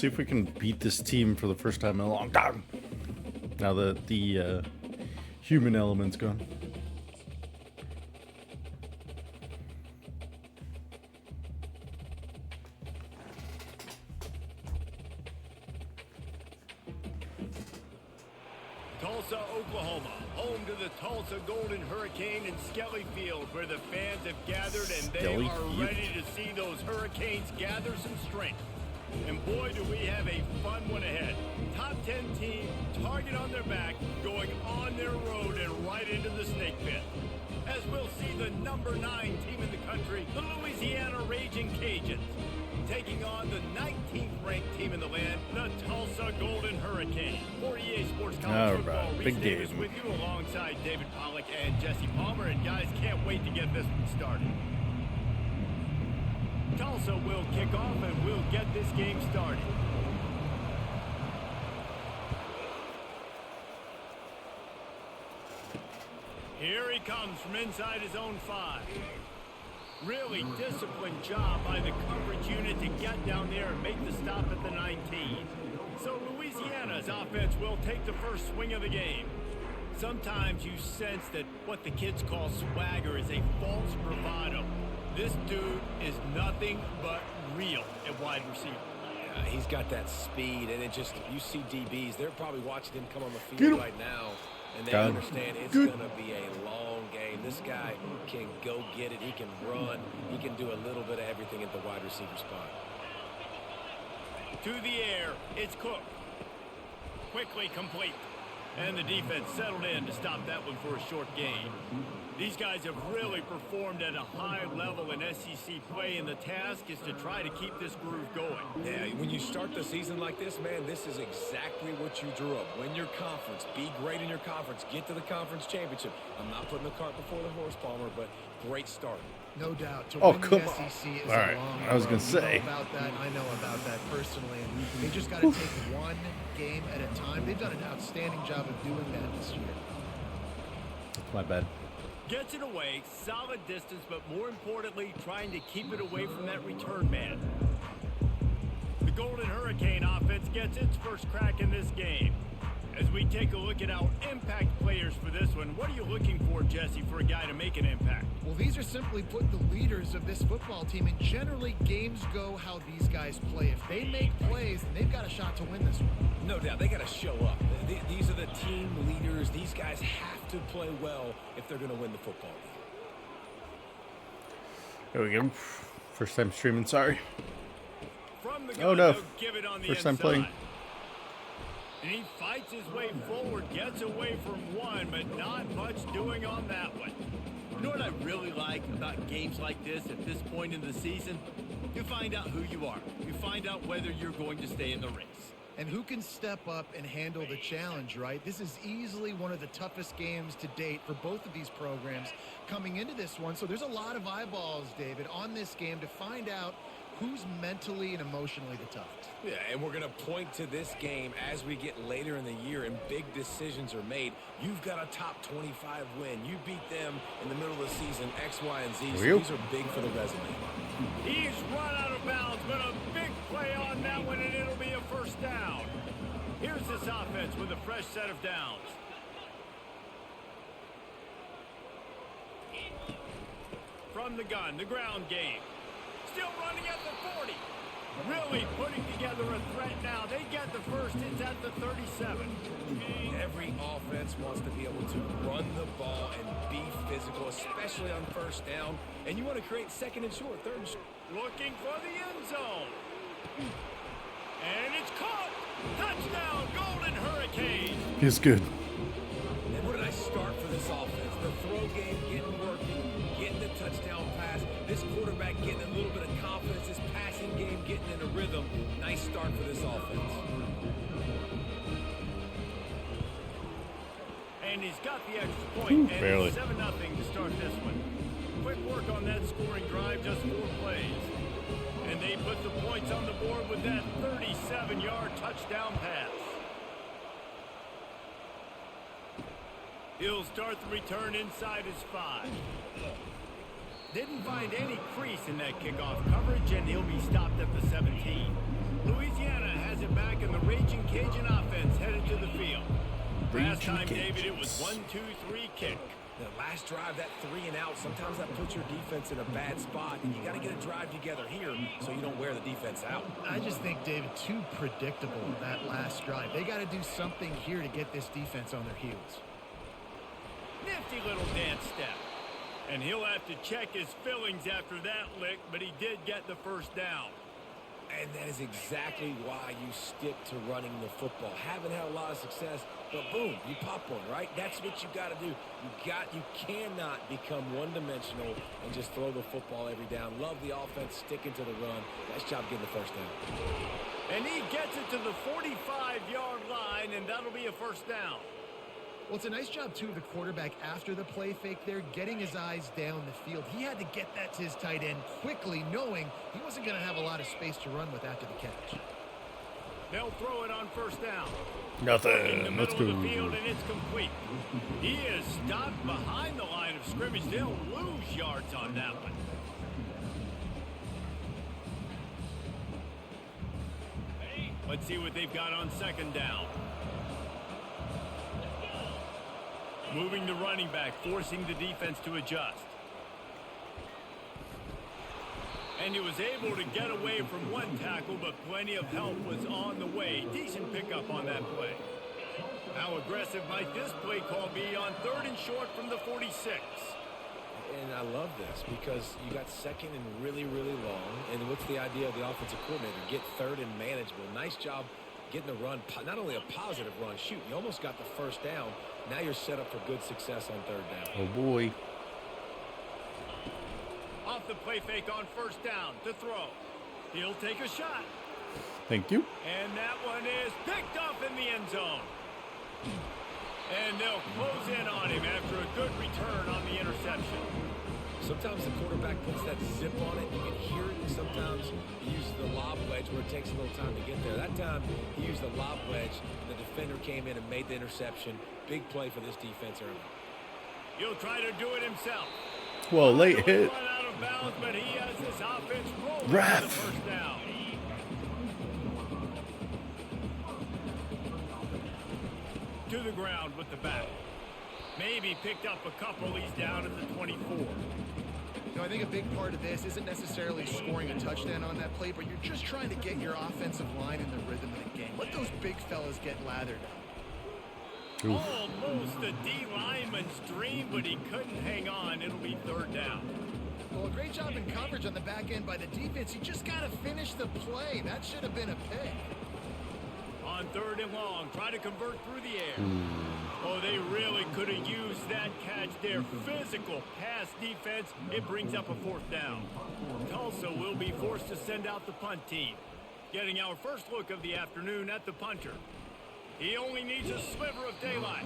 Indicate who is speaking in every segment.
Speaker 1: see if we can beat this team for the first time in a long time. Now that the human element's gone.
Speaker 2: Tulsa, Oklahoma, home to the Tulsa Golden Hurricane in Skelly Field, where the fans have gathered and they are ready to see those Hurricanes gather some strength. And boy, do we have a fun one ahead. Top 10 team, target on their back, going on their road and right into the snake pit. As we'll see the number 9 team in the country, the Louisiana Raging Cajuns, taking on the 19th ranked team in the land, the Tulsa Golden Hurricane. 48 Sports College Football, Reese Davis with you alongside David Pollack and Jesse Palmer. And guys, can't wait to get this one started. Tulsa will kick off and we'll get this game started. Here he comes from inside his own 5. Really disciplined job by the coverage unit to get down there and make the stop at the 19. So Louisiana's offense will take the first swing of the game. Sometimes you sense that what the kids call swagger is a false bravado. This dude is nothing but real at wide receiver.
Speaker 3: Yeah, he's got that speed, and it just, you see DBs, they're probably watching him come on the field right now, and they understand it's going to be a long game. This guy can go get it. He can run. He can do a little bit of everything at the wide receiver spot.
Speaker 2: To the air, it's Cook. Quickly complete. And the defense settled in to stop that one for a short gain. These guys have really performed at a high level in SEC play, and the task is to try to keep this groove going.
Speaker 3: Yeah, when you start the season like this, man, this is exactly what you drew up. Win your conference. Be great in your conference. Get to the conference championship. I'm not putting the cart before the horse, Palmer, but great start.
Speaker 4: No doubt. To
Speaker 1: oh,
Speaker 4: win
Speaker 1: come
Speaker 4: the
Speaker 1: on.
Speaker 4: SEC is
Speaker 1: all right, I was going to say.
Speaker 4: About that. I know about that personally. And they just got to take one game at a time. They've done an outstanding job of doing that this year.
Speaker 1: My bad.
Speaker 2: Gets it away, solid distance, but more importantly, trying to keep it away from that return man. The Golden Hurricane offense gets its first crack in this game. As we take a look at our impact players for this one, what are you looking for, Jesse, for a guy to make an impact?
Speaker 4: Well, these are simply put the leaders of this football team, and generally games go how these guys play. If they make plays, then they've got a shot to win this one.
Speaker 3: No doubt. They got to show up. These are the team leaders. These guys have to play well if they're going to win the football game.
Speaker 1: There we go. First time streaming, sorry.
Speaker 2: From the
Speaker 1: Oh no.
Speaker 2: Give it on the
Speaker 1: First time
Speaker 2: inside.
Speaker 1: playing.
Speaker 2: And he fights his way forward, gets away from one, but not much doing on that one. You know what I really like about games like this at this point in the season? You find out who you are. You find out whether you're going to stay in the race.
Speaker 4: And who can step up and handle the challenge, right? This is easily one of the toughest games to date for both of these programs coming into this one. So there's a lot of eyeballs, David, on this game to find out who's mentally and emotionally the toughest.
Speaker 3: Yeah, and we're going to point to this game as we get later in the year and big decisions are made. You've got a top 25 win. You beat them in the middle of the season, X, Y, and Z. So these are big for the resume.
Speaker 2: He's run out of bounds, but a big play on that one, and it'll be a first down. Here's this offense with a fresh set of downs. From the gun, the ground game. Still running at the 40. Really putting together a threat now. They get the first. It's at the 37.
Speaker 3: Every offense wants to be able to run the ball and be physical, especially on first down. And you want to create second and short, third and short.
Speaker 2: Looking for the end zone. And it's caught. Touchdown, Golden Hurricane.
Speaker 1: He's good.
Speaker 3: And what did I start for this offense? The throw game getting working, getting the touchdown pass. This quarterback getting a little bit of confidence. This passing game getting in a rhythm. Nice start for this offense.
Speaker 2: And he's got the extra point. And
Speaker 1: barely.
Speaker 2: it's 7-0 to start this one. Quick work on that scoring drive, just 4 plays. And they put the points on the board with that 37-yard touchdown pass. He'll start the return inside his 5. Didn't find any crease in that kickoff coverage, and he'll be stopped at the 17. Louisiana has Cajun offense headed to the field. Last
Speaker 1: Raging
Speaker 2: time, David, it was
Speaker 1: Cajuns.
Speaker 2: 1-2-3 kick.
Speaker 3: The last drive, that 3 and out, sometimes that puts your defense in a bad spot, and you got to get a drive together here so you don't wear the defense out.
Speaker 4: I just think, David, too predictable that last drive. They got to do something here to get this defense on their heels.
Speaker 2: Nifty little dance step. And he'll have to check his fillings after that lick, but he did get the first down.
Speaker 3: And that is exactly why you stick to running the football. Haven't had a lot of success, but boom, you pop one, right? That's what you got to do. You cannot become one-dimensional and just throw the football every down. Love the offense, sticking to the run. Nice job getting the first down.
Speaker 2: And he gets it to the 45-yard line, and that'll be a first down.
Speaker 4: Well, it's a nice job, too, of the quarterback after the play fake there, getting his eyes down the field. He had to get that to his tight end quickly, knowing he wasn't going to have a lot of space to run with after the catch.
Speaker 2: They'll throw it on first down. In the
Speaker 1: Nothing. Let's
Speaker 2: middle
Speaker 1: go.
Speaker 2: of the field, and it's complete. He is stopped behind the line of scrimmage. They'll lose yards on that one. Let's see what they've got on second down. Moving the running back, forcing the defense to adjust. And he was able to get away from one tackle, but plenty of help was on the way. Decent pickup on that play. How aggressive might this play call be on 3rd and short from the 46?
Speaker 3: And I love this because you got second and really, really long. And what's the idea of the offensive coordinator? Get 3rd and manageable. Nice job getting the run, not only a positive run, shoot, you almost got the first down. Now you're set up for good success on 3rd down.
Speaker 1: Oh boy.
Speaker 2: Off the play fake on first down to throw. He'll take a shot.
Speaker 1: Thank you.
Speaker 2: And that one is picked off in the end zone. And they'll close in on him after a good return on the interception.
Speaker 3: Sometimes the quarterback puts that zip on it. You can hear it. Sometimes he uses the lob wedge where it takes a little time to get there. That time he used the lob wedge. The defender came in and made the interception. Big play for this defense early.
Speaker 2: He'll try to do it himself.
Speaker 1: Well, late hit.
Speaker 2: Run out of bounds, but he has this offense rolling
Speaker 1: Ref.
Speaker 2: for the first down. To the ground with the back. Maybe picked up a couple. He's down at the 24.
Speaker 4: I think a big part of this isn't necessarily scoring a touchdown on that play, but you're just trying to get your offensive line in the rhythm of the game. Let those big fellas get lathered up.
Speaker 1: Oof.
Speaker 2: Almost a D lineman's dream, but he couldn't hang on. It'll be 3rd down.
Speaker 4: Well, a great job in coverage on the back end by the defense. You just got to finish the play. That should have been a pick.
Speaker 2: On 3rd and long, try to convert through the air. Oh, they really could have used that catch there. Physical pass defense. It brings up a 4th down. Tulsa will be forced to send out the punt team. Getting our first look of the afternoon at the punter. He only needs a sliver of daylight.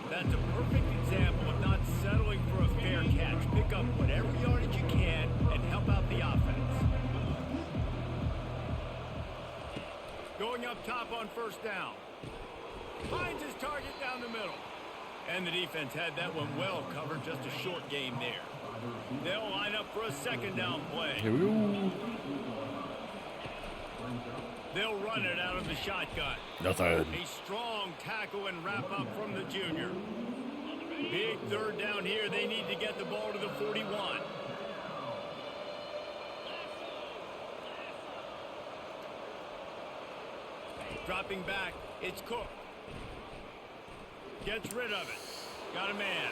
Speaker 2: That's a perfect example of not settling for a fair catch. Pick up whatever yardage you can and help out the offense. Going up top on first down. Finds his target down the middle. And the defense had that one well covered. Just a short game there. They'll line up for a 2nd down play.
Speaker 1: Here we go.
Speaker 2: They'll run it out of the shotgun.
Speaker 1: Nothing.
Speaker 2: A strong tackle and wrap up from the junior. Big 3rd down here. They need to get the ball to the 41. Dropping back, it's Cook. Gets rid of it. Got a man.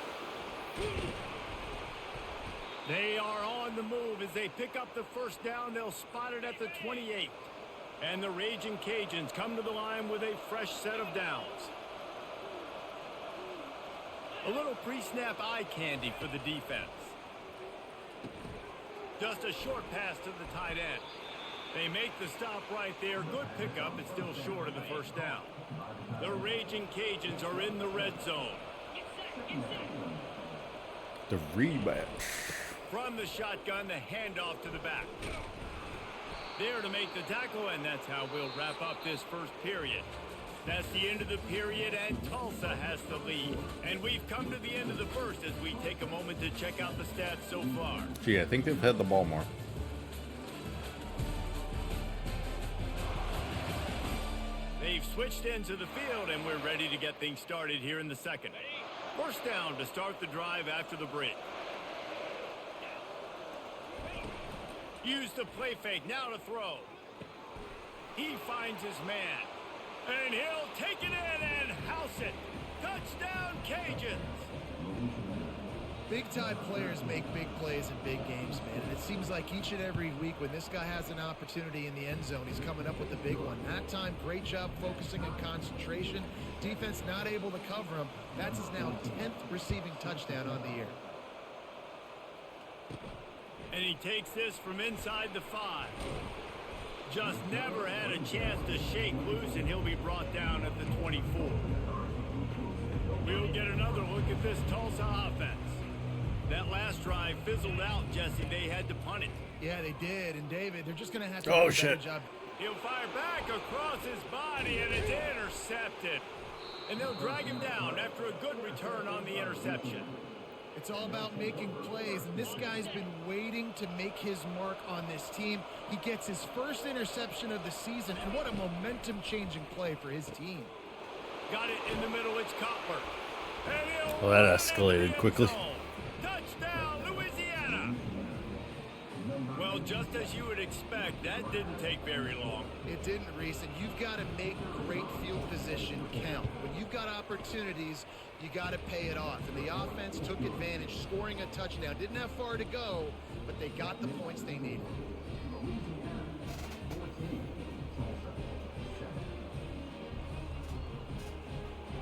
Speaker 2: They are on the move as they pick up the first down. They'll spot it at the 28. And the Raging Cajuns come to the line with a fresh set of downs. A little pre-snap eye candy for the defense. Just a short pass to the tight end. They make the stop right there. Good pickup, but still short of the first down. The Raging Cajuns are in the red zone.
Speaker 1: The rematch.
Speaker 2: From the shotgun, the handoff to the back. There to make the tackle, and that's how we'll wrap up this first period. That's the end of the period, and Tulsa has the lead. And we've come to the end of the first as we take a moment to check out the stats so far.
Speaker 1: Gee, I think they've had the ball more.
Speaker 2: They They've switched into the field, and we're ready to get things started here in the second. First down to start the drive after the break. Use the play fake, now to throw. He finds his man, and he'll take it in and house it. Touchdown, Cajuns!
Speaker 4: Big-time players make big plays in big games, man. And it seems like each and every week when this guy has an opportunity in the end zone, he's coming up with a big one. That time, great job focusing and concentration. Defense not able to cover him. That's his now 10th receiving touchdown on the year.
Speaker 2: And he takes this from inside the 5. Just never had a chance to shake loose, and he'll be brought down at the 24. We'll get another look at this Tulsa offense. That last drive fizzled out, Jesse. They had to punt it.
Speaker 4: Yeah, they did. And David, they're just going to have to
Speaker 1: do
Speaker 4: a better job.
Speaker 2: He'll fire back across his body, and it's intercepted. And they'll drag him down after a good return on the interception.
Speaker 4: It's all about making plays, and this guy's been waiting to make his mark on this team. He gets his first interception of the season, and what a momentum-changing play for his team.
Speaker 2: Got it in the middle, it's Copper.
Speaker 1: Well, that escalated quickly.
Speaker 2: Touchdown, Louisiana! Well, just as you would expect, that didn't take very long.
Speaker 4: It didn't, Reese, and you've got to make great field position count. When you've got opportunities, you got to pay it off. And the offense took advantage, scoring a touchdown. Didn't have far to go, but they got the points they needed.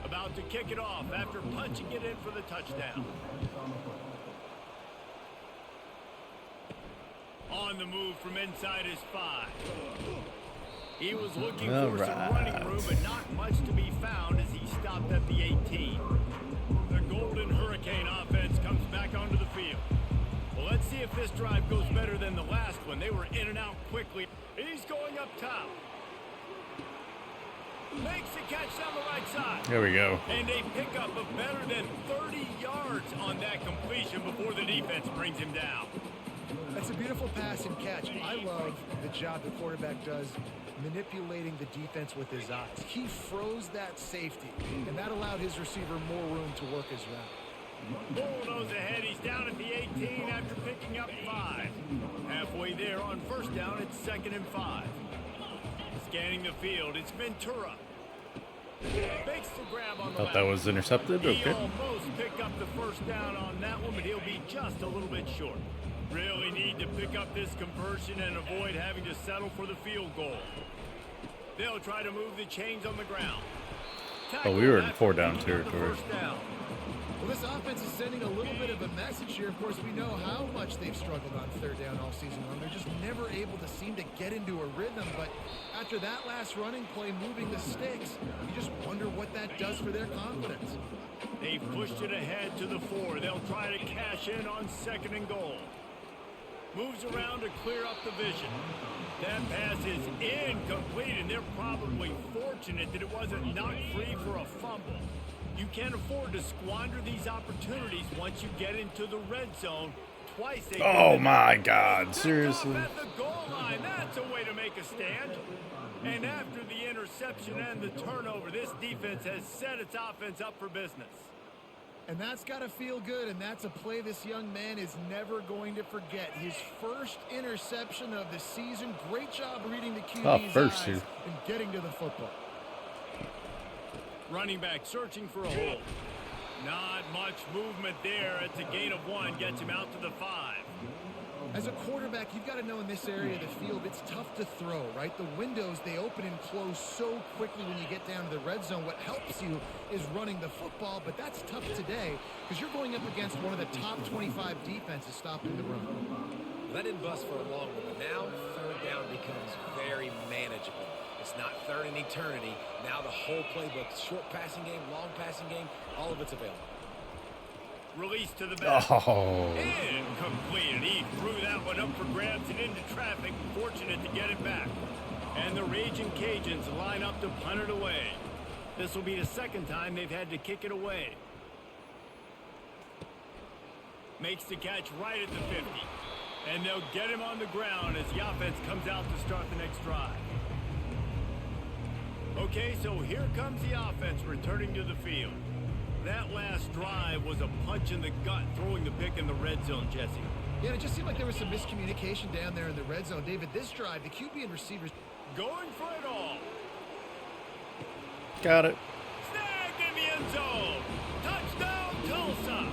Speaker 2: About to kick it off after punching it in for the touchdown. On the move from inside his 5. He was looking for some running room, but not much to be found as he stopped at the 18. The Golden Hurricane offense comes back onto the field. Well, let's see if this drive goes better than the last one. They were in and out quickly. He's going up top. Makes the catch down the right side.
Speaker 1: There we go.
Speaker 2: And a pickup of better than 30 yards on that completion before the defense brings him down.
Speaker 4: That's a beautiful pass and catch. I love the job the quarterback does manipulating the defense with his eyes. He froze that safety, and that allowed his receiver more room to work his route.
Speaker 2: Bulldoze ahead. He's down at the 18 after picking up 5. Halfway there on first down, it's 2nd and 5. Scanning the field, it's Ventura. Makes the grab on the
Speaker 1: Thought that was intercepted.
Speaker 2: He
Speaker 1: Okay.
Speaker 2: almost picked up the first down on that one, but he'll be just a little bit short. Really need to pick up this conversion and avoid having to settle for the field goal. They'll try to move the chains on the ground.
Speaker 1: Oh, we were in 4-down territory.
Speaker 2: First down.
Speaker 4: Well, this offense is sending a little bit of a message here. Of course, we know how much they've struggled on 3rd down all season long. They're just never able to seem to get into a rhythm. But after that last running play, moving the sticks, you just wonder what that does for their confidence.
Speaker 2: They've pushed it ahead to the 4. They'll try to cash in on 2nd and goal. Moves around to clear up the vision. That pass is incomplete, and they're probably fortunate that it wasn't knocked free for a fumble. You can't afford to squander these opportunities once you get into the red zone. Twice they
Speaker 1: Oh my God! Seriously.
Speaker 2: at the goal line. That's a way to make a stand. And after the interception and the turnover, this defense has set its offense up for business.
Speaker 4: And that's got to feel good, and that's a play this young man is never going to forget. His first interception of the season. Great job reading the QB's eyes
Speaker 1: here.
Speaker 4: and getting to the football.
Speaker 2: Running back searching for a hole. Not much movement there. It's a gain of 1. Gets him out to the 5.
Speaker 4: As a quarterback, you've got to know in this area of the field, it's tough to throw, right? The windows, they open and close so quickly when you get down to the red zone. What helps you is running the football, but that's tough today because you're going up against one of the top 25 defenses stopping the run.
Speaker 3: That didn't bust for a long one, but now 3rd down becomes very manageable. It's not 3rd in eternity. Now the whole playbook, short passing game, long passing game, all of it's available.
Speaker 2: Release to the back.
Speaker 1: Oh.
Speaker 2: Incomplete. And he threw that one up for grabs and into traffic. Fortunate to get it back. And the Raging Cajuns line up to punt it away. This will be the 2nd time they've had to kick it away. Makes the catch right at the 50. And they'll get him on the ground as the offense comes out to start the next drive. Okay, so here comes the offense returning to the field. That last drive was a punch in the gut, throwing the pick in the red zone, Jesse.
Speaker 4: Yeah, it just seemed like there was some miscommunication down there in the red zone. David, this drive, the QB and receivers
Speaker 2: Going for it all.
Speaker 1: Got it.
Speaker 2: Snagged in the end zone. Touchdown, Tulsa.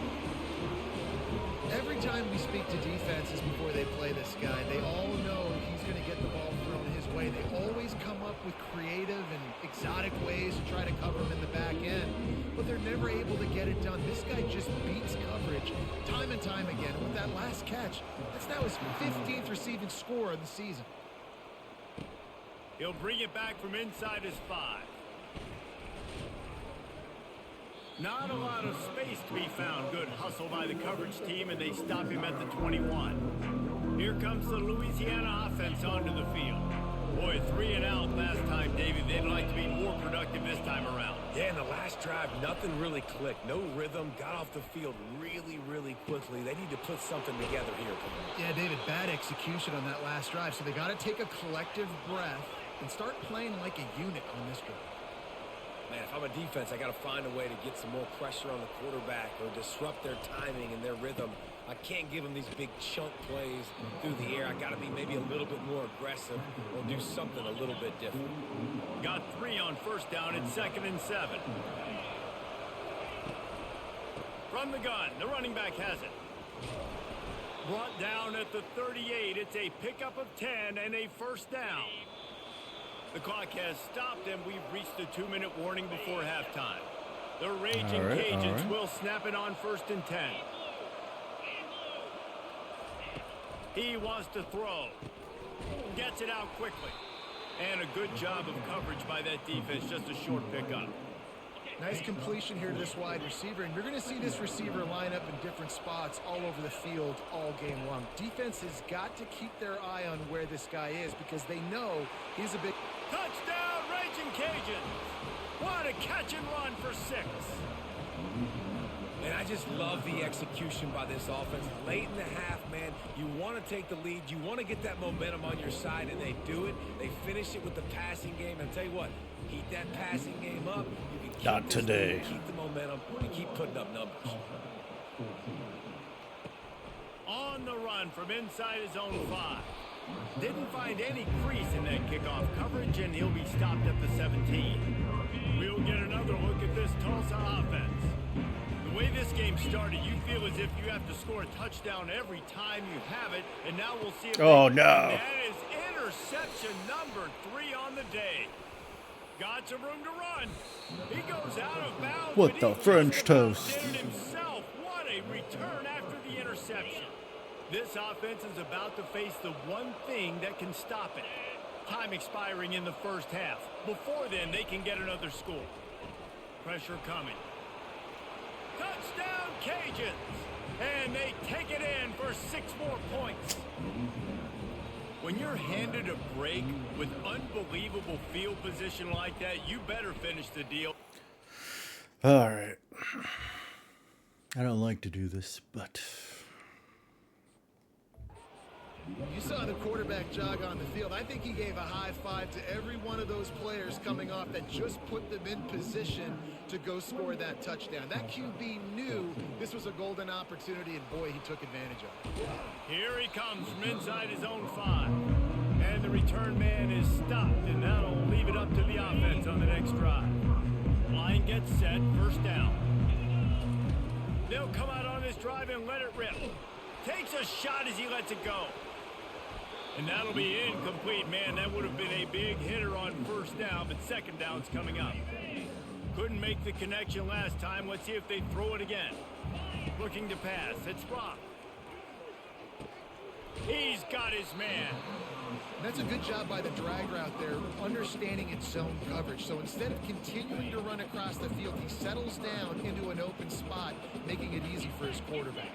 Speaker 4: Every time we speak to defenses before they play this guy, they all know he's going to get the ball thrown his way. They always come up with creative and exotic ways to try to cover him in the back end, but they're never able to get it done. This guy just beats coverage time and time again. With that last catch, that's now his 15th receiving score of the season.
Speaker 2: He'll bring it back from inside his 5. Not a lot of space to be found. Good hustle by the coverage team, and they stop him at the 21. Here comes the Louisiana offense onto the field. Boy, 3 and out last time, David. They'd like to be more productive this time around.
Speaker 3: Yeah, in the last drive, nothing really clicked. No rhythm. Got off the field really, really quickly. They need to put something together here.
Speaker 4: Yeah, David, bad execution on that last drive. So they got to take a collective breath and start playing like a unit on this drive.
Speaker 3: Man, if I'm a defense, I got to find a way to get some more pressure on the quarterback or disrupt their timing and their rhythm. I can't give them these big chunk plays through the air. I got to be maybe a little bit more aggressive or do something a little bit different.
Speaker 2: Got 3 on first down and 2nd and 7. From the gun, the running back has it. Brought down at the 38. It's a pickup of 10 and a first down. The clock has stopped, and we've reached the 2-minute warning before halftime. The Raging Cajuns will snap it on 1st and 10. He wants to throw. Gets it out quickly. And a good job of coverage by that defense. Just a short pickup.
Speaker 4: Nice completion here to this wide receiver, and you're going to see this receiver line up in different spots all over the field all game long. Defense has got to keep their eye on where this guy is because they know he's a big...
Speaker 2: Touchdown, Raging Cajuns! What a catch and run for 6.
Speaker 3: And I just love the execution by this offense. Late in the half, man, you want to take the lead. You want to get that momentum on your side, and they do it. They finish it with the passing game. And I'll tell you what, keep that passing game up. You can keep
Speaker 1: Not today.
Speaker 3: Lead, keep the momentum, and keep putting up numbers.
Speaker 2: On the run from inside his own 5. Didn't find any crease in that kickoff coverage, and he'll be stopped at the 17. We'll get another look at this Tulsa offense. The way this game started, you feel as if you have to score a touchdown every time you have it, and now we'll see if
Speaker 1: no.
Speaker 2: That is interception number 3 on the day. Got some room to run. He goes out of bounds.
Speaker 1: What the French toast?
Speaker 2: Did it himself. What a return after the interception. This offense is about to face the one thing that can stop it. Time expiring in the first half. Before then, they can get another score. Pressure coming. Touchdown, Cajuns! And they take it in for 6 more points. When you're handed a break with unbelievable field position like that, you better finish the deal.
Speaker 1: All right. I don't like to do this, but...
Speaker 4: You saw the quarterback jog on the field. I think he gave a high five to every one of those players coming off that just put them in position to go score that touchdown. That QB knew this was a golden opportunity, and boy, he took advantage of it.
Speaker 2: Here he comes from inside his own 5. And the return man is stopped, and that'll leave it up to the offense on the next drive. Line gets set, first down. They'll come out on this drive and let it rip. Takes a shot as he lets it go. And that'll be incomplete. Man, that would have been a big hitter on first down, but second down's coming up. Couldn't make the connection last time. Let's see if they throw it again. Looking to pass. It's Rock. He's got his man.
Speaker 4: That's a good job by the drag route there, understanding its zone coverage. So instead of continuing to run across the field, he settles down into an open spot, making it easy for his quarterback.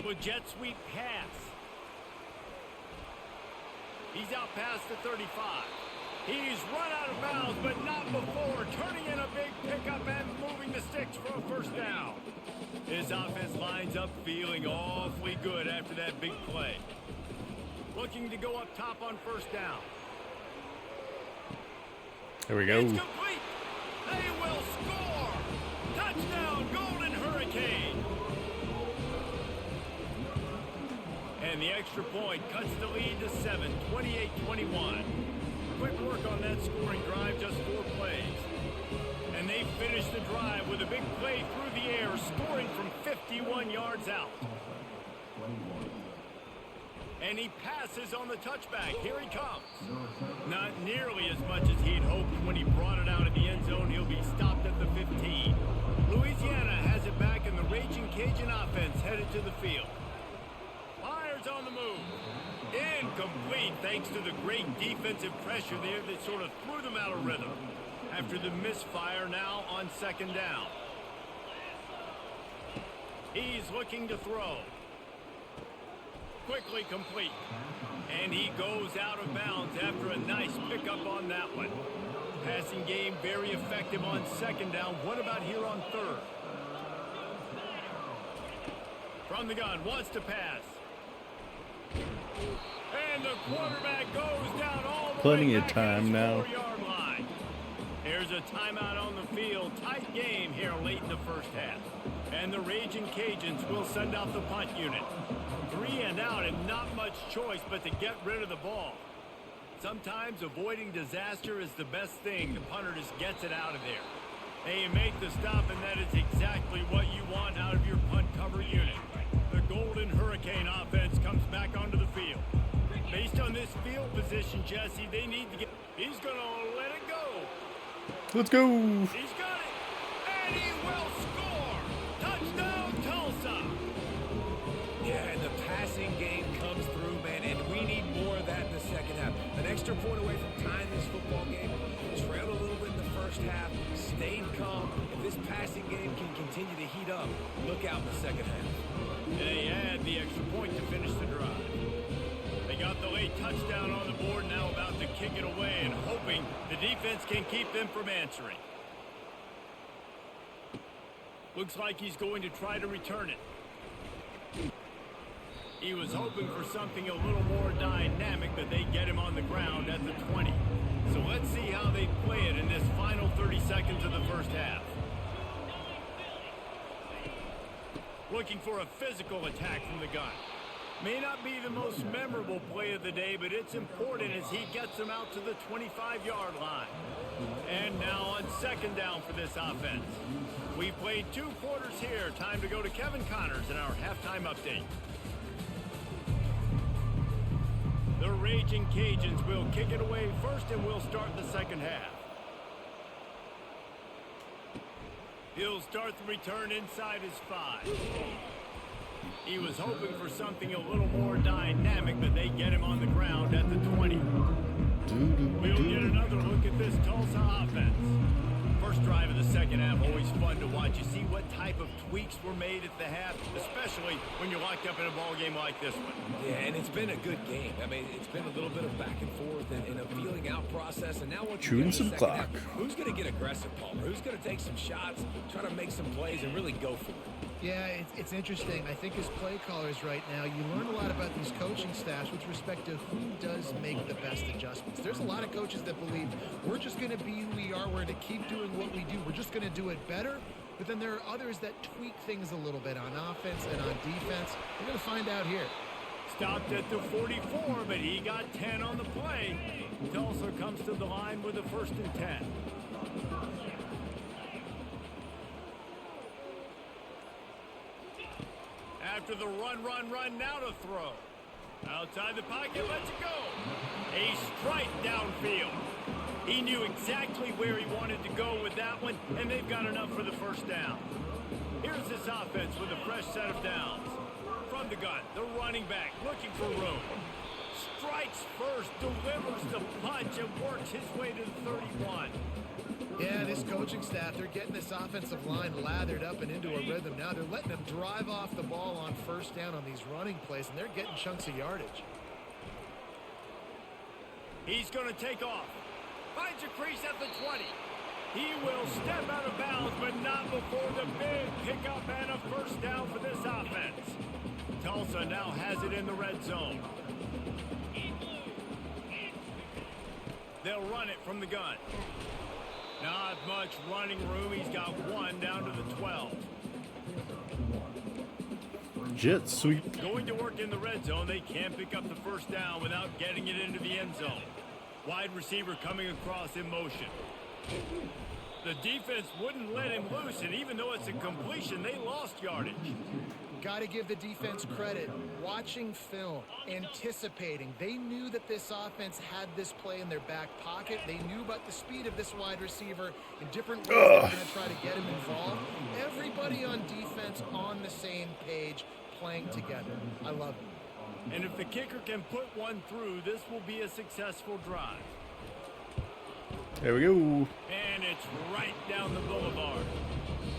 Speaker 2: With jet sweep pass. He's out past the 35. He's run out of bounds, but not before. Turning in a big pickup and moving the sticks for a first down. His offense lines up feeling awfully good after that big play. Looking to go up top on first down.
Speaker 1: There we go.
Speaker 2: It's complete. They will score. Touchdown, Golden Hurricane. And the extra point cuts the lead to 7, 28-21. Quick work on that scoring drive, just 4 plays. And they finish the drive with a big play through the air, scoring from 51 yards out. And he passes on the touchback. Here he comes. Not nearly as much as he'd hoped when he brought it out of the end zone. He'll be stopped at the 15. Louisiana has it back, and the Raging Cajun offense headed to the field. Fires on the move. Incomplete, thanks to the great defensive pressure there that sort of threw them out of rhythm. After the misfire, now on second down. He's looking to throw. Quickly complete. And he goes out of bounds after a nice pickup on that one. Passing game very effective on second down. What about here on third? From the gun, wants to pass. And the quarterback goes down all the
Speaker 1: Plenty
Speaker 2: way
Speaker 1: of
Speaker 2: back
Speaker 1: time
Speaker 2: to the
Speaker 1: now.
Speaker 2: 4-yard line. There's a timeout on the field. Tight game here late in the first half. And the Raging Cajuns will send out the punt unit. 3 and out, and not much choice but to get rid of the ball. Sometimes avoiding disaster is the best thing. The punter just gets it out of there. They make the stop, and that is exactly what you want out of your punt cover unit. The Golden Hurricane offense comes back onto the field. Based on this field position, Jesse, they need to get... He's going to let it go.
Speaker 1: Let's go.
Speaker 2: He's got it, and he will score. Touchdown, Tulsa.
Speaker 3: Yeah, and the passing game comes through, man, and we need more of that in the second half. An extra point away from tying this football game. Trailed a little bit in the first half, stayed calm. If this passing game can continue to heat up, look out in the second half.
Speaker 2: They add the extra point to finish the drive. They got the late touchdown on the board, now about to kick it away and hoping the defense can keep them from answering. Looks like he's going to try to return it. He was hoping for something a little more dynamic, but they get him on the ground at the 20. So let's see how they play it in this final 30 seconds of the first half. Looking for a physical attack from the gun. May not be the most memorable play of the day, but it's important as he gets them out to the 25-yard line. And now on second down for this offense. We've played 2 quarters here. Time to go to Kevin Connors in our halftime update. The Raging Cajuns will kick it away first, and we'll start the second half. He'll start the return inside his 5. He was hoping for something a little more dynamic, but they get him on the ground at the 20. We'll get another look at this Tulsa offense. First drive of the second half, always fun to watch. You see what type of tweaks were made at the half, especially when you're locked up in a ball game like this one.
Speaker 3: Yeah, and it's been a good game. I mean, it's been a little bit of back and forth and a feeling out process. And now what you
Speaker 1: Chewing some clock.
Speaker 3: Who's going to get aggressive, Palmer? Who's going to take some shots, try to make some plays, and really go for it?
Speaker 4: Yeah, it's interesting. I think as play callers right now, you learn a lot about these coaching staffs with respect to who does make the best adjustments. There's a lot of coaches that believe we're just going to be who we are. We're going to keep doing what we do. We're just going to do it better. But then there are others that tweak things a little bit on offense and on defense. We're going to find out here.
Speaker 2: Stopped at the 44, but he got 10 on the play. Tulsa comes to the line with a 1st and 10. After the run, now to throw. Outside the pocket, lets it go. A strike downfield. He knew exactly where he wanted to go with that one, and they've got enough for the first down. Here's this offense with a fresh set of downs. From the gun, the running back looking for room. Strikes first, delivers the punch, and works his way to the 31.
Speaker 4: Yeah, this coaching staff, they're getting this offensive line lathered up and into a rhythm. Now they're letting them drive off the ball on first down on these running plays, and they're getting chunks of yardage.
Speaker 2: He's going to take off. Finds a crease at the 20. He will step out of bounds, but not before the big pickup and a first down for this offense. Tulsa now has it in the red zone. They'll run it from the gun. Not much running room. He's got one down to the 12.
Speaker 1: Jet sweep.
Speaker 2: Going to work in the red zone. They can't pick up the first down without getting it into the end zone. Wide receiver coming across in motion. The defense wouldn't let him loose, and even though it's a completion, they lost yardage.
Speaker 4: Got to give the defense credit. Watching film, anticipating. They knew that this offense had this play in their back pocket. They knew about the speed of this wide receiver in different ways. They're going to try to get him involved. Everybody on defense on the same page, playing together. I love it.
Speaker 2: And if the kicker can put one through, this will be a successful drive.
Speaker 1: There we go.
Speaker 2: And it's right down the boulevard.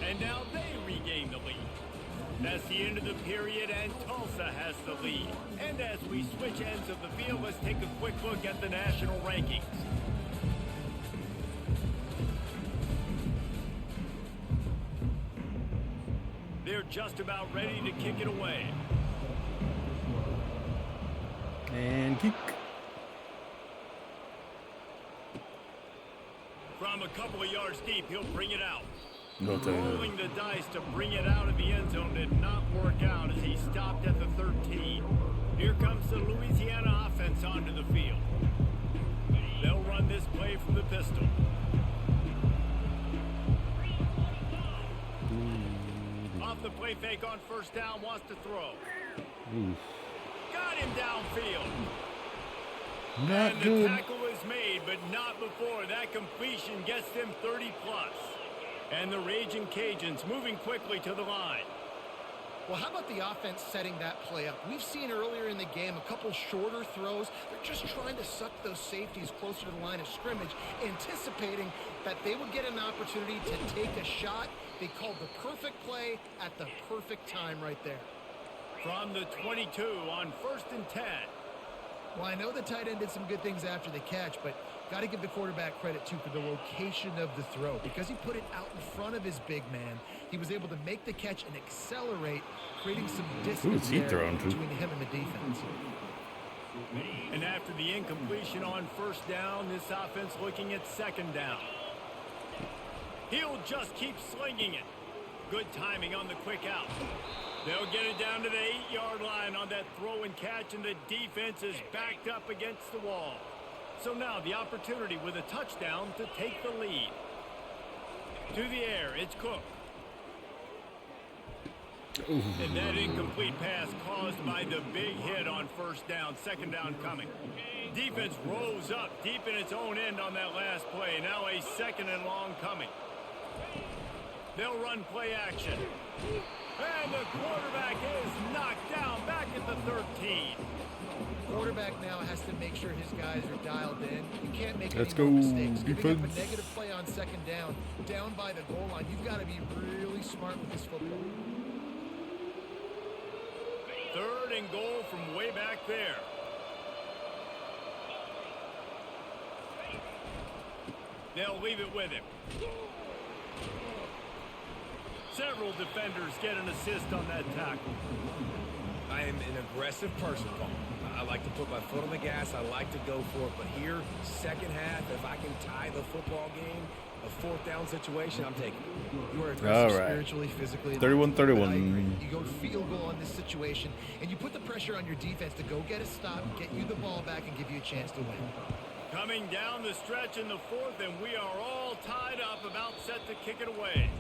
Speaker 2: And now they regain the lead. That's the end of the period, and Tulsa has the lead. And as we switch ends of the field, let's take a quick look at the national rankings. They're just about ready to kick it away.
Speaker 1: And kick.
Speaker 2: From a couple of yards deep, he'll bring it out.
Speaker 1: No time.
Speaker 2: Rolling the dice to bring it out of the end zone did not work out as he stopped at the 13. Here comes the Louisiana offense onto the field. They'll run this play from the pistol. Off the play fake on first down, wants to throw. Got him downfield.
Speaker 1: Not
Speaker 2: and
Speaker 1: good.
Speaker 2: The tackle is made, but not before. That completion gets them 30+. And the Raging Cajuns moving quickly to the line.
Speaker 4: Well, how about the offense setting that play up? We've seen earlier in the game a couple shorter throws. They're just trying to suck those safeties closer to the line of scrimmage, anticipating that they would get an opportunity to take a shot. They called the perfect play at the perfect time right there.
Speaker 2: From the 22 on 1st and 10.
Speaker 4: Well, I know the tight end did some good things after the catch, but got to give the quarterback credit, too, for the location of the throw. Because he put it out in front of his big man, he was able to make the catch and accelerate, creating some distance there between him and the defense.
Speaker 2: And after the incompletion on first down, this offense looking at second down. He'll just keep slinging it. Good timing on the quick out. They'll get it down to the 8-yard line on that throw and catch, and the defense is backed up against the wall. So now the opportunity with a touchdown to take the lead. To the air, it's Cook. And that incomplete pass caused by the big hit on first down. Second down coming. Defense rose up deep in its own end on that last play. Now a second and long coming. They'll run play action. And the quarterback is knocked down back at the 13.
Speaker 4: Quarterback now has to make sure his guys are dialed in. You can't make any
Speaker 1: more
Speaker 4: mistakes. Giving
Speaker 1: defense.
Speaker 4: up a negative play on second down by the goal line. You've got to be really smart with this football.
Speaker 2: 3rd and goal from way back there. They'll leave it with him. Several defenders get an assist on that tackle.
Speaker 3: I am an aggressive person, Paul. I like to put my foot on the gas. I like to go for it. But here, second half, if I can tie the football game, a 4th down situation, I'm taking it.
Speaker 4: You are aggressive
Speaker 1: All right.
Speaker 4: spiritually, physically.
Speaker 1: 31-31.
Speaker 4: You go field goal on this situation, and you put the pressure on your defense to go get a stop, get you the ball back, and give you a chance to win.
Speaker 2: Coming down the stretch in the 4th, and we are all tied up, about set to kick it away.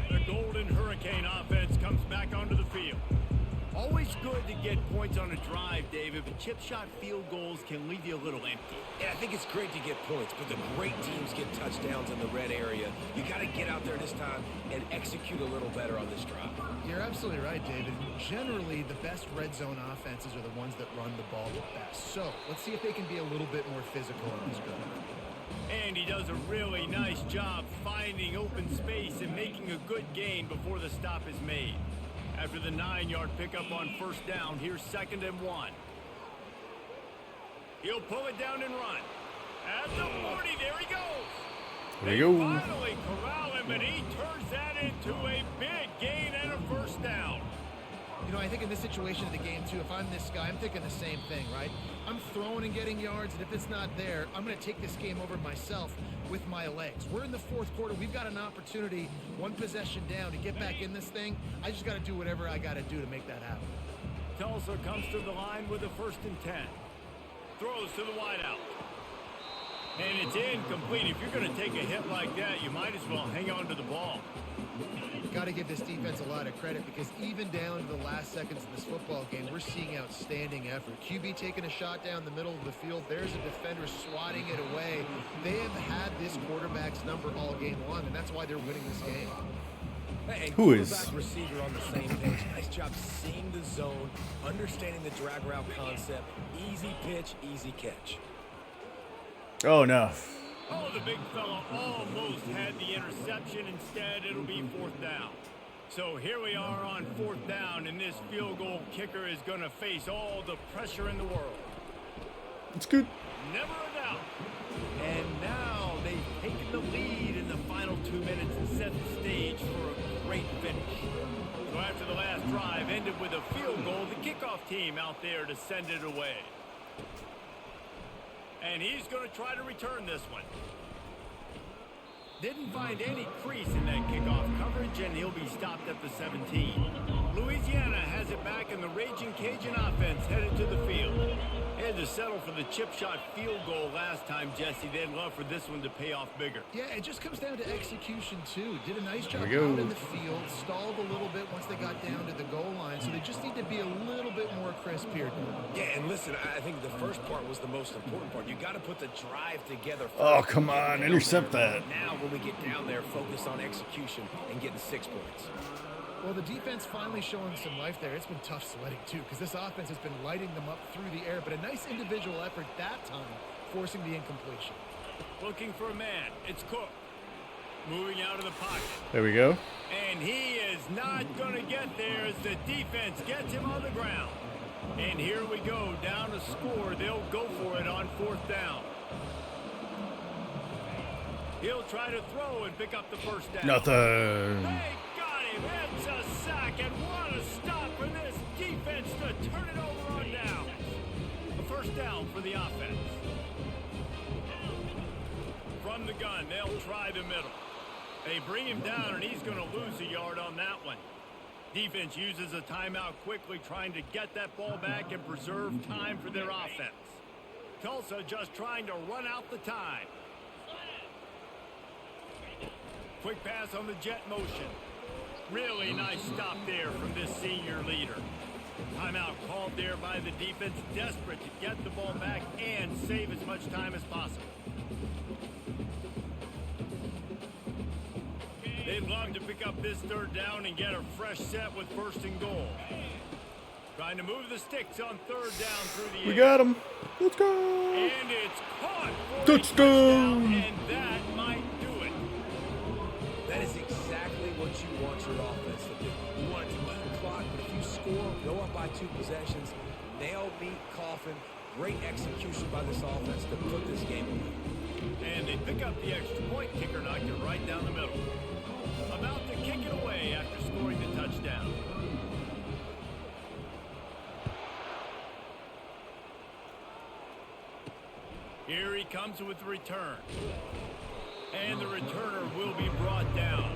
Speaker 2: The Golden Hurricane offense comes back onto the field. Always good to get points on a drive, David, but chip shot field goals can leave you a little empty.
Speaker 3: Yeah, I think it's great to get points, but the great teams get touchdowns in the red area. You got to get out there this time and execute a little better on this drive.
Speaker 4: You're absolutely right, David. Generally, the best red zone offenses are the ones that run the ball the best. So let's see if they can be a little bit more physical on this drive.
Speaker 2: And he does a really nice job finding open space and making a good gain before the stop is made. After the 9-yard pickup on first down, here's 2nd and 1. He'll pull it down and run. At the 40, there he goes.
Speaker 1: There you go.
Speaker 2: Finally corral him, and he turns that into a big gain and a first down.
Speaker 4: You know, I think in this situation of the game, too, if I'm this guy, I'm thinking the same thing, right? I'm throwing and getting yards, and if it's not there, I'm going to take this game over myself with my legs. We're in the fourth quarter. We've got an opportunity, one possession down, to get back in this thing. I just got to do whatever I got to do to make that happen.
Speaker 2: Tulsa comes to the line with a 1st and 10. Throws to the wideout. And it's incomplete. If you're going to take a hit like that, you might as well hang on to the ball.
Speaker 4: Got to give this defense a lot of credit because even down to the last seconds of this football game, we're seeing outstanding effort. QB taking a shot down the middle of the field. There's a defender swatting it away. They have had this quarterback's number all game long, and that's why they're winning this game.
Speaker 3: Hey,
Speaker 1: Who is?
Speaker 3: Receiver on the same page. Nice job seeing the zone, understanding the drag route concept. Easy pitch, easy catch.
Speaker 1: Oh, no.
Speaker 2: Oh, the big fella almost had the interception. Instead, it'll be 4th down. So here we are on 4th down, and this field goal kicker is going to face all the pressure in the world.
Speaker 1: It's good.
Speaker 2: Never a doubt. And now they've taken the lead in the final 2 minutes and set the stage for a great finish. So after the last drive ended with a field goal, the kickoff team out there to send it away. And he's going to try to return this one. Didn't find any crease in that kickoff coverage, and he'll be stopped at the 17. Louisiana has it back, and the Raging Cajun offense headed to the field. They had to settle for the chip shot field goal last time, Jesse. They'd love for this one to pay off bigger.
Speaker 4: Yeah, it just comes down to execution, too. Did a nice job
Speaker 1: There we go.
Speaker 4: out in the field, stalled a little bit once they got down to the goal line, so they just need to be a little bit more crisp here.
Speaker 3: Yeah, and listen, I think the first part was the most important part. You got to put the drive together first.
Speaker 1: Oh, come on. Intercept that.
Speaker 3: Now, when we get down there, focus on execution and getting 6 points.
Speaker 4: Well, the defense finally showing some life there. It's been tough sledding, too, because this offense has been lighting them up through the air, but a nice individual effort that time, forcing the incompletion.
Speaker 2: Looking for a man. It's Cook. Moving out of the pocket.
Speaker 1: There we go.
Speaker 2: And he is not going to get there as the defense gets him on the ground. And here we go, down to score. They'll go for it on 4th down. He'll try to throw and pick up the 1st down.
Speaker 1: Nothing.
Speaker 2: They got him. It's a sack, and what a stop for this defense to turn it over on down. A 1st down for the offense. From the gun, they'll try the middle. They bring him down, and he's going to lose a yard on that one. Defense uses a timeout quickly, trying to get that ball back and preserve time for their offense. Tulsa just trying to run out the time. Quick pass on the jet motion. Really nice stop there from this senior leader. Timeout called there by the defense, desperate to get the ball back and save as much time as possible. They'd love to pick up this 3rd down and get a fresh set with 1st and goal. Trying to move the sticks on 3rd down through the air.
Speaker 1: We got him. Let's go.
Speaker 2: And it's caught for
Speaker 1: Touchdown.
Speaker 2: and that might do it.
Speaker 3: That is exactly what you want your offense to do. You want it to eat clock, but if you score, go up by 2 possessions, nail, meet, coffin, great execution by this offense to put this game away.
Speaker 2: And they pick up the extra point. Kicker knocked it right down the middle. About to kick it away after scoring the touchdown. Here he comes with the return. And the returner will be brought down.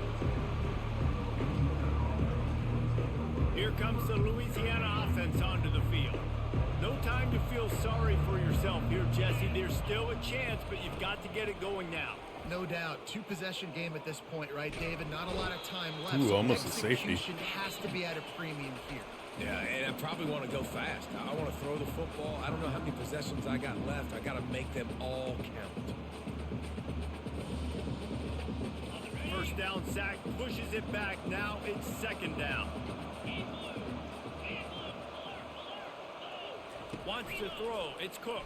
Speaker 2: Here comes the Louisiana offense onto the field. No time to feel sorry for yourself here, Jesse. There's still a chance, but you've got to get it going now.
Speaker 4: No doubt. 2-possession game at this point, right, David? Not a lot of time left.
Speaker 1: Ooh,
Speaker 4: so
Speaker 1: almost a safety.
Speaker 4: execution has to be at a premium here.
Speaker 3: Yeah, and I probably want to go fast. I want to throw the football. I don't know how many possessions I got left. I got to make them all count.
Speaker 2: 1st down sack, pushes it back. Now it's 2nd down. Wants to throw. It's Cook.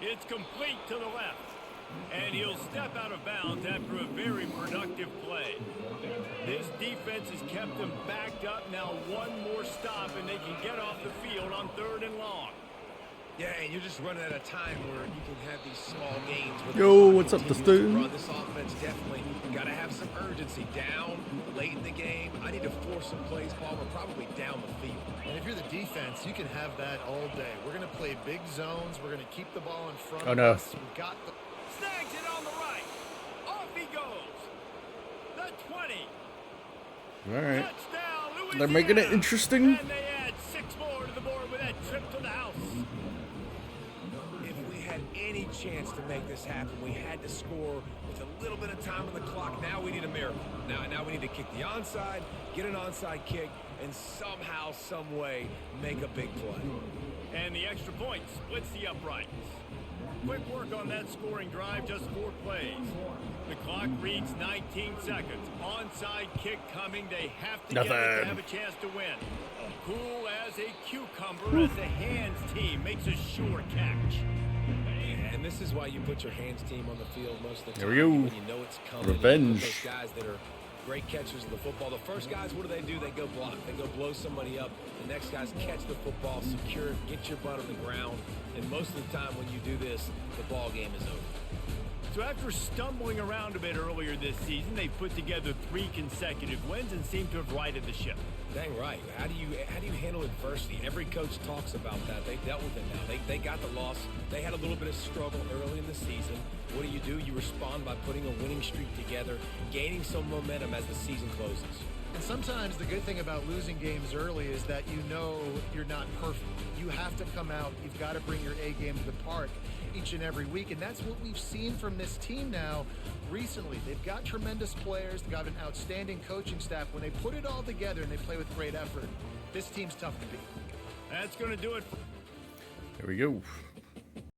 Speaker 2: It's complete to the left. And he'll step out of bounds after a very productive play. This defense has kept them backed up. Now one more stop, and they can get off the field on 3rd and long.
Speaker 3: Yeah, and you're just running at a time where you can have these small gains.
Speaker 1: Yo, what's up, Dustin?
Speaker 3: This offense definitely got to have some urgency. Down late in the game, I need to force some plays, Paul. We're probably down the field.
Speaker 4: And if you're the defense, you can have that all day. We're going to play big zones. We're going to keep the ball in front
Speaker 1: Oh,
Speaker 4: of
Speaker 1: no.
Speaker 4: us. We've got the...
Speaker 2: Snags it on the right. Off he goes. The 20.
Speaker 1: All right.
Speaker 2: Touchdown, Louisiana.
Speaker 1: They're making it interesting.
Speaker 2: And they add 6 more to the board with that trip to the house.
Speaker 3: If we had any chance to make this happen, we had to score with a little bit of time on the clock. Now we need a miracle. Now we need to kick the onside, get an onside kick, and somehow, some way, make a big play.
Speaker 2: And the extra point splits the uprights. Quick work on that scoring drive, just 4 plays. The clock reads 19 seconds. Onside kick coming. They have to get it to have a chance to win. Cool as a cucumber as the hands team makes a sure catch.
Speaker 3: And this is why you put your hands team on the field most of the time.
Speaker 1: There we go.
Speaker 3: When you know it's coming.
Speaker 1: Revenge.
Speaker 3: Those guys that are great catchers of the football. The first guys, what do? They go block. They go blow somebody up. The next guys catch the football, secure it, get your butt on the ground. And most of the time when you do this, the ball game is over.
Speaker 2: So after stumbling around a bit earlier this season, they've put together 3 consecutive wins and seem to have righted the ship.
Speaker 3: Dang right. How do you handle adversity? Every coach talks about that. They dealt with it now. They got the loss. They had a little bit of struggle early in the season. What do? You respond by putting a winning streak together, gaining some momentum as the season closes.
Speaker 4: And sometimes the good thing about losing games early is that you know you're not perfect. You have to come out. You've got to bring your A game to the park each and every week. And that's what we've seen from this team now recently. They've got tremendous players. They've got an outstanding coaching staff. When they put it all together and they play with great effort, this team's tough to beat.
Speaker 2: That's going to do it.
Speaker 1: There we go.